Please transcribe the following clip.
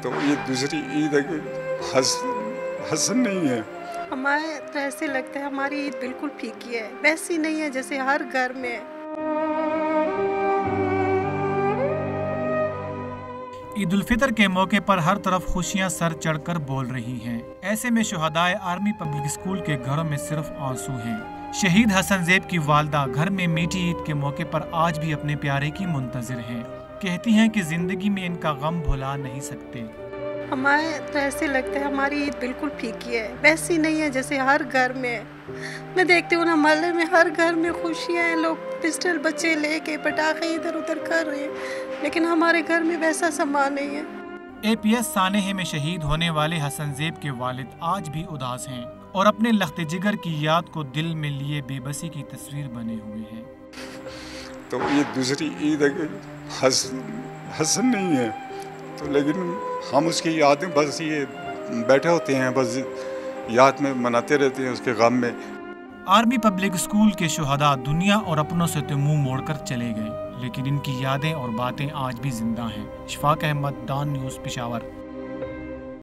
تو یہ دوسری عید حسن نہیں ہے. ہمیں تو ایسے لگتا ہے ہماری عید بالکل پھیکی ہے، ویسی نہیں ہے جیسے ہر گھر میں ہے. عید الفطر کے موقع پر ہر طرف خوشیاں سر چڑھ کر بول رہی ہیں. ایسے میں شہدائے آرمی پبلک اسکول کے گھروں میں صرف آنسو ہیں. شہید حسن زیب کی والدہ گھر میں میٹھی عید کے موقع پر آج بھی اپنے پیارے کی منتظر ہیں. کہتی ہیں کہ زندگی میں ان کا غم بھلا نہیں سکتے. ہمیں تو ایسے لگتا ہے ہماری عید بالکل پھیکی ہے، ویسی نہیں ہے جیسے ہر گھر میں ہے. میں دیکھتی ہوں نا محلے میں ہر گھر میں خوشیاں ہیں، لوگ پسٹل بچے لے کے پٹاخے ادھر ادھر کر رہے ہیں، لیکن ہمارے گھر میں ویسا سامان نہیں ہے. APS سانحہ میں شہید ہونے والے حسن زیب کے والد آج بھی اداس ہیں اور اپنے لخت جگر کی یاد کو دل میں لیے بے بسی کی تصویر بنے ہوئے ہیں. تو یہ دوسری عید حسن نہیں ہے، تو لیکن ہم اس کی یادیں بس یہ بیٹھے ہوتے ہیں، بس یاد میں مناتے رہتے ہیں اس کے غم میں. آرمی پبلک اسکول کے شہداء دنیا اور اپنوں سے تو منہ موڑ کر چلے گئے، لیکن ان کی یادیں اور باتیں آج بھی زندہ ہیں. Ashfaq Ahmed, Dawn News, Peshawar.